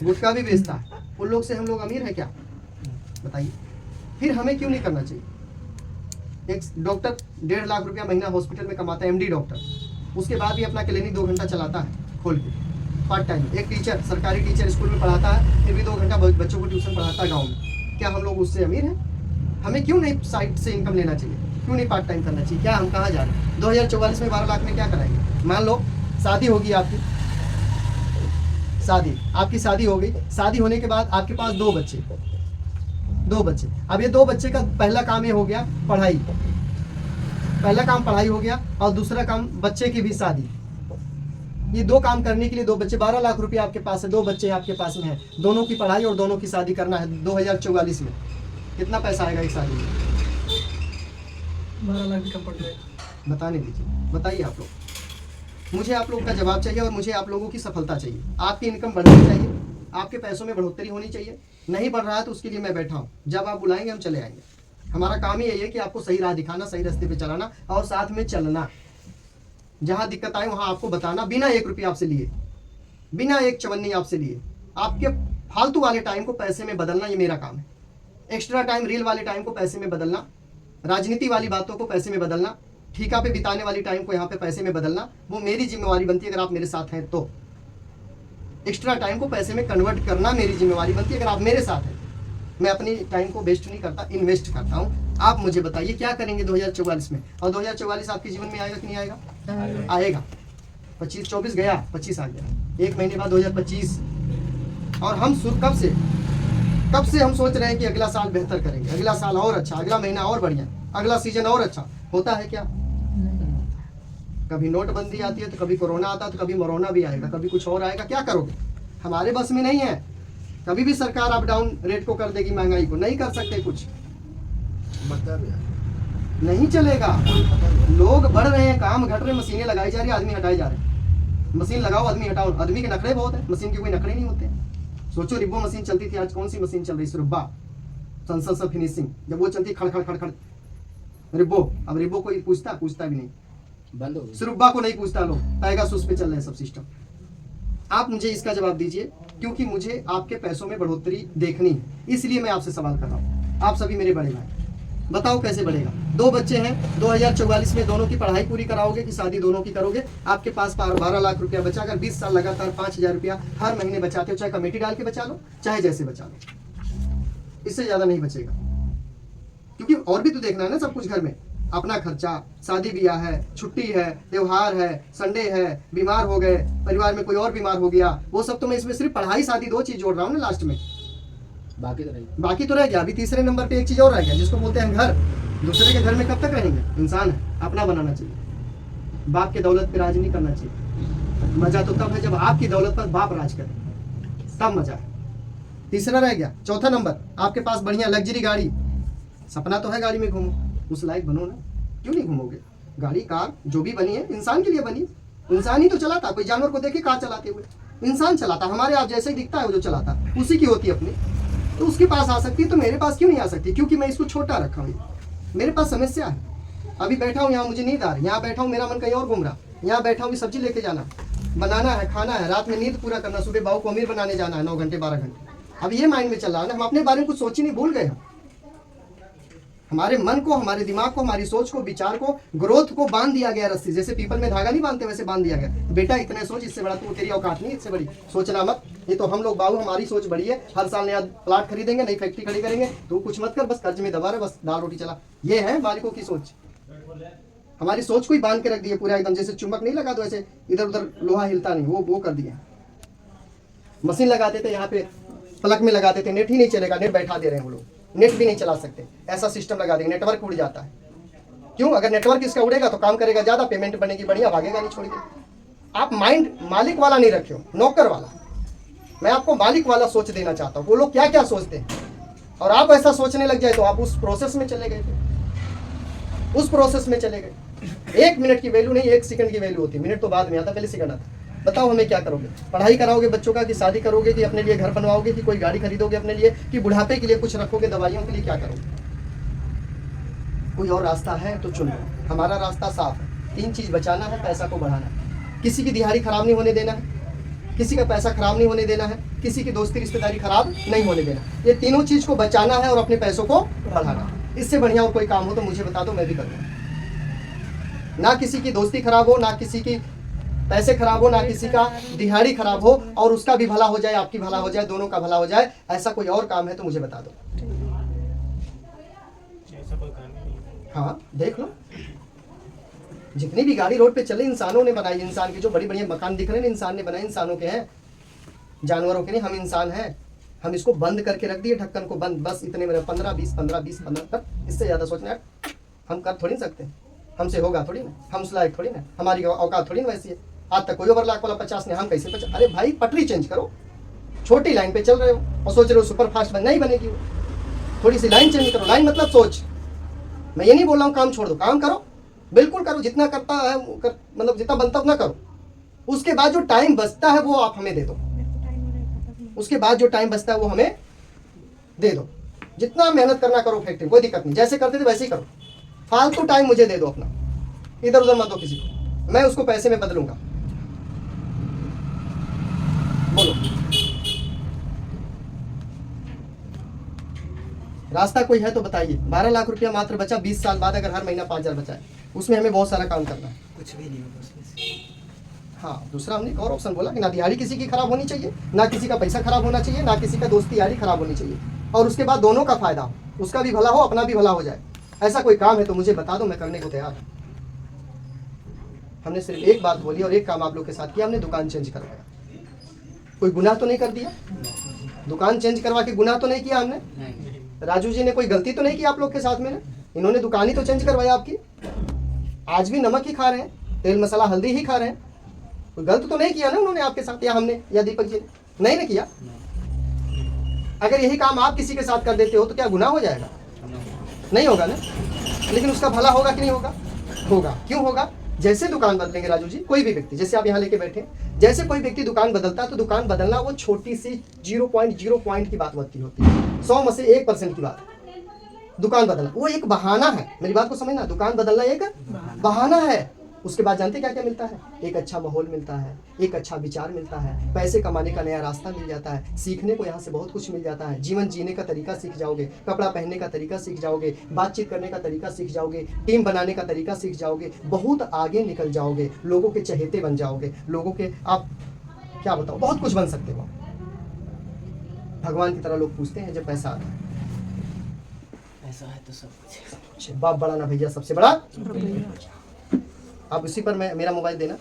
गुटखा भी बेचता है। उन लोग से हम लोग अमीर है क्या? बताइए। फिर हमें क्यों नहीं करना चाहिए? एक डॉक्टर 1.5 लाख रुपया महीना हॉस्पिटल में कमाता है, MD डॉक्टर, उसके बाद भी अपना क्लिनिक 2 घंटा चलाता है खोल के पार्ट टाइम। एक टीचर, सरकारी टीचर स्कूल में पढ़ाता है, फिर भी 2 घंटा बच्चों को ट्यूशन पढ़ाता है गाँव में। क्या हम लोग उससे अमीर हैं? हमें क्यों नहीं साइड से इनकम लेना चाहिए? क्यों नहीं पार्ट टाइम करना चाहिए? क्या हम कहाँ जा रहे हैं? 2044 में 12 लाख में क्या कराएंगे? मान लो शादी होगी आपकी, आपकी शादी हो गई। शादी होने के बाद आपके पास 2 बच्चे। अब ये 2 बच्चे का पहला काम ये हो गया पढ़ाई, पहला काम पढ़ाई हो गया, और दूसरा काम बच्चे की भी शादी। ये 2 काम करने के लिए 2 बच्चे, 12 लाख रुपया आपके पास है, 2 बच्चे आपके पास में है, दोनों की पढ़ाई और दोनों की शादी करना है 2044 में। कितना पैसा आएगा एक शादी में? 12 लाख भी कम पड़ जाएगा। बताने दीजिए, बताइए आप लोग। मुझे आप लोगों का जवाब चाहिए और मुझे आप लोगों की सफलता चाहिए। आपकी इनकम बढ़नी चाहिए, आपके पैसों में बढ़ोतरी होनी चाहिए। नहीं बढ़ रहा है तो उसके लिए मैं बैठा हूँ, जब आप बुलाएंगे हम चले आएंगे। हमारा काम ही यही है कि आपको सही राह दिखाना, सही रास्ते पे चलाना और साथ में चलना। जहाँ दिक्कत आए वहाँ आपको बताना, बिना 1 रुपया आपसे लिए, बिना एक चवन्नी आपसे लिए। आपके फालतू वाले टाइम को पैसे में बदलना ये मेरा काम है। एक्स्ट्रा टाइम, रील वाले टाइम को पैसे में बदलना, राजनीति वाली बातों को पैसे में बदलना, ठीका पे बिताने वाली टाइम को यहाँ पे पैसे में बदलना, वो मेरी जिम्मेवारी बनती है। अगर आप मेरे साथ हैं तो एक्स्ट्रा टाइम को पैसे में कन्वर्ट करना मेरी जिम्मेवारी बनती है। अगर आप मेरे साथ हैं, मैं अपनी टाइम को वेस्ट नहीं करता, इन्वेस्ट करता हूँ। आप मुझे बताइए क्या करेंगे 2044 में? और 2044 आपके जीवन में आएगा कि नहीं आएगा? आएगा। 25-24 गया, 25 आ गया, 1 महीने बाद 2025। और हम कब से हम सोच रहे हैं कि अगला साल बेहतर करेंगे, अगला साल और अच्छा, अगला महीना और बढ़िया, अगला सीजन और अच्छा। होता है क्या? कभी नोटबंदी आती है तो कभी कोरोना आता है तो कभी मरोना भी आएगा, कभी कुछ और आएगा। क्या करोगे? हमारे बस में नहीं है। कभी भी सरकार अप डाउन रेट को कर देगी, महंगाई को नहीं कर सकते कुछ, नहीं चलेगा। लोग बढ़ रहे हैं, काम घट रहे, मशीनें लगाई जा रही है, आदमी हटाए जा रहे हैं। मशीन लगाओ, आदमी हटाओ। आदमी के नखरे बहुत है, मशीन के कोई नखरे नहीं होते। सोचो रिब्बो मशीन चलती थी, आज कौन सी मशीन चल रही है? रुब्बा, सन फिनिशिंग, जब वो चलती खड़ खड़ खड़ खड़ रिब्बो। अब रिब्बो कोई पूछता भी नहीं, बंद हो गई। सिरुब्बा को नहीं पूछता लोग, पैगासुस पे चल रहे हैं सब सिस्टम। आप मुझे इसका जवाब दीजिए, क्योंकि मुझे आपके पैसों में बढ़ोतरी देखनी है, इसलिए मैं आपसे सवाल कर रहा हूँ। आप सभी मेरे बड़े भाई, बताओ कैसे बढ़ेगा? 2 बच्चे हैं, 2044 में दोनों की पढ़ाई पूरी कराओगे कि शादी दोनों की करोगे? आपके पास 12 लाख रुपया बचा। अगर 20 साल लगातार 5000 रुपया हर महीने बचाते हो, चाहे कमेटी डाल के बचा लो, चाहे जैसे बचा लो, इससे ज्यादा नहीं बचेगा। क्योंकि और भी तो देखना है ना सब कुछ घर में, अपना खर्चा, शादी ब्याह है, छुट्टी है, त्योहार है, संडे है, बीमार हो गए, परिवार में कोई और बीमार हो गया, वो सब तो मैं इसमें सिर्फ पढ़ाई शादी 2 चीज जोड़ रहा हूँ ना लास्ट में। बाकी तो रह गया। अभी तीसरे नंबर पे एक चीज और रह गया, जिसको बोलते हैं घर। दूसरे के घर में कब तक रहेंगे? इंसान है, अपना बनाना चाहिए। बाप के दौलत पे राज नहीं करना चाहिए। मजा तो तब है जब आपकी दौलत पर बाप राज करे, तब मजा है। तीसरा रह गया। चौथा नंबर, आपके पास बढ़िया लग्जरी गाड़ी। सपना तो है गाड़ी में घूमो, उस लायक बनो ना, क्यों नहीं घूमोगे? गाड़ी कार जो भी बनी है इंसान के लिए बनी, इंसान ही तो चलाता। कोई जानवर को देखे कार चलाते हुए? इंसान चलाता। हमारे आप जैसे ही दिखता है वो जो चलाता, उसी की होती है अपनी। तो उसके पास आ सकती है तो मेरे पास क्यों नहीं आ सकती? क्योंकि मैं इसको छोटा रखा हूँ। मेरे पास समस्या है। अभी बैठा हूँ यहाँ, मुझे नींद आ रही, यहाँ बैठा हूँ, मेरा मन कहीं और घूम रहा। यहाँ बैठा हूँ, सब्जी लेके जाना, बनाना है, खाना है, रात में नींद पूरा करना, सुबह बाबू को अमीर बनाने जाना है 9 घंटे 12 घंटे। अब ये माइंड में चल रहा है ना, हम अपने बारे में कुछ सोच ही नहीं, भूल गए हम। हमारे मन को, हमारे दिमाग को, हमारी सोच को, विचार को, ग्रोथ को बांध दिया गया रस्सी। जैसे पीपल में धागा नहीं बांधते, वैसे बांध दिया गया। बेटा इतने सोच, इससे बड़ा तो तेरी औकात नहीं, इससे बड़ी सोचना मत। ये तो हम लोग बाबू, हमारी सोच बड़ी है, हर साल नया प्लाट खरीदेंगे, नई फैक्ट्री खड़ी करेंगे, तो कुछ मत कर, बस कर्ज में दबा रहे, बस दाल रोटी चला। ये है मालिकों की सोच। हमारी सोच को ही बांध के रख दिया पूरा एकदम। जैसे चुंबक नहीं लगा दो ऐसे इधर उधर लोहा हिलता नहीं, वो कर दिया। मशीन लगाते थे यहाँ पे, प्लग में लगाते थे, नेट ही नहीं चलेगा, नेट बैठा दे रहे हैं वो लोग, नेट भी नहीं चला सकते। ऐसा सिस्टम लगा देंगे, नेटवर्क उड़ जाता है। क्यों? अगर नेटवर्क इसका उड़ेगा तो काम करेगा ज्यादा, पेमेंट बनेगी बढ़िया, भागेगा नहीं छोड़ के। आप माइंड मालिक वाला नहीं रखे हो, नौकर वाला। मैं आपको मालिक वाला सोच देना चाहता हूँ। वो लोग क्या क्या सोचते हैं और आप ऐसा सोचने लग जाए तो आप उस प्रोसेस में चले गए, उस प्रोसेस में चले गए। 1 मिनट की वैल्यू नहीं, 1 सेकंड की वैल्यू होती है। मिनट तो बाद में आता, पहले सेकंड आता। बताओ हमें क्या करोगे? पढ़ाई कराओगे बच्चों का, कि शादी करोगे, कि अपने लिए घर बनवाओगे, कि कोई गाड़ी खरीदोगे अपने लिए, कि बुढ़ापे के लिए कुछ रखोगे, दवाइयों के लिए? क्या करोगे? कोई और रास्ता है तो चुन लो। हमारा रास्ता साफ है, 3 चीज़ बचाना है, पैसा को बढ़ाना है, किसी की दिहाड़ी खराब नहीं होने देना है, किसी का पैसा खराब नहीं होने देना है, किसी की दोस्ती रिश्तेदारी खराब नहीं होने देना। ये तीनों चीज़ को बचाना है और अपने पैसों को बढ़ाना है। इससे बढ़िया और कोई काम हो तो मुझे बता दो, मैं भी करूँगा। ना किसी की दोस्ती खराब हो, ना किसी की पैसे खराब हो, ना किसी का दिहाड़ी खराब हो, और उसका भी भला हो जाए, आपकी भला हो जाए, दोनों का भला हो जाए। ऐसा कोई और काम है तो मुझे बता दो। हाँ देख लो, जितनी भी गाड़ी रोड पे चले इंसानों ने बनाई। इंसान के जो बड़ी बड़ी मकान दिख रहे हैं इंसान ने बनाए, इंसानों के हैं, जानवरों के नहीं। हम इंसान हैं, हम इसको बंद करके रख दिए, ढक्कन को बंद, बस इतने में 15-20 15-20 तक। इससे ज़्यादा सोचना हम कर थोड़ी नहीं सकते, हमसे होगा थोड़ी ना, हम उस लायक थोड़ी ना, हमारी औकात थोड़ी ना वैसी है। आज तक कोई ओवरलॉक वाला 50 ने, हम कैसे 50? अरे भाई पटरी चेंज करो, छोटी लाइन पे चल रहे हो और सोच रहे हो सुपर फास्ट नहीं बनेगी वो। थोड़ी सी लाइन चेंज करो, लाइन मतलब सोच। मैं ये नहीं बोल रहा हूँ काम छोड़ दो, काम करो, बिल्कुल करो, जितना करता है मतलब जितना बनता उतना करो। उसके बाद जो टाइम बचता है वो आप हमें दे दो, उसके बाद जो टाइम बचता है वो हमें दे दो। जितना मेहनत करना करो फैक्ट्री, कोई दिक्कत नहीं, जैसे करते थे वैसे ही करो। फालतू टाइम मुझे दे दो अपना, इधर उधर मत दो किसी को, मैं उसको पैसे में बदलूंगा। बोलो रास्ता कोई है तो बताइए। 12 लाख रुपया मात्र बचा, 20 साल बाद अगर हर महीना 5,000 बचा है, उसमें हमें बहुत सारा काम करना है। कुछ भी नहीं होगा उसमें से। हाँ, दूसरा हमने एक और ऑप्शन बोला कि ना दिहाड़ी किसी की खराब होनी चाहिए, ना किसी का पैसा खराब होना चाहिए, ना किसी का दोस्ती यारी खराब होनी चाहिए, और उसके बाद दोनों का फायदा हो, उसका भी भला हो, अपना भी भला हो जाए। ऐसा कोई काम है तो मुझे बता दो, मैं करने को तैयार हूँ। हमने सिर्फ एक बात बोली और एक काम आप लोग के साथ किया, हमने दुकान चेंज करवाया। कोई गुनाह तो नहीं कर दिया? दुकान चेंज करवा के गुनाह तो नहीं किया हमने? नहीं, राजू जी ने कोई गलती तो नहीं की आप लोग के साथ में? इन्होंने दुकान ही तो चेंज करवाया आपकी। आज भी नमक ही खा रहे हैं, तेल मसाला हल्दी ही खा रहे हैं। कोई गलत तो नहीं किया ना उन्होंने आपके साथ, या हमने, या दीपक जी ने? नहीं ना किया। अगर यही काम आप किसी के साथ कर देते हो तो क्या गुनाह हो जाएगा? नहीं होगा ना। लेकिन उसका भला होगा कि नहीं होगा? होगा। क्यों होगा? जैसे दुकान बदलेंगे राजू जी, कोई भी व्यक्ति, जैसे आप यहाँ लेके बैठे, जैसे कोई व्यक्ति दुकान बदलता है तो दुकान बदलना वो छोटी सी 0.0 पॉइंट की बात होती है, 100 में से 1% की बात। दुकान बदलना वो एक बहाना है, मेरी बात को समझना। दुकान बदलना एक बहाना है। उसके बाद जानते क्या क्या मिलता है? एक अच्छा माहौल मिलता है, एक अच्छा विचार मिलता है, पैसे कमाने का नया रास्ता मिल जाता है, सीखने को यहाँ से बहुत कुछ मिल जाता है। जीवन जीने का तरीका सीख जाओगे, कपड़ा पहनने का तरीका सीख जाओगे, बातचीत करने का तरीका सीख जाओगे, टीम बनाने का तरीका सीख जाओगे, बहुत आगे निकल जाओगे, लोगों के चहेते बन जाओगे, लोगों के आप क्या बताओ, बहुत कुछ बन सकते हो। भगवान की तरह लोग पूछते हैं जब पैसा आता है। ऐसा है तो सब कुछ। बाप बड़ा ना भैया, सबसे बड़ा। आप उसी पर मैं, मेरा मोबाइल देना,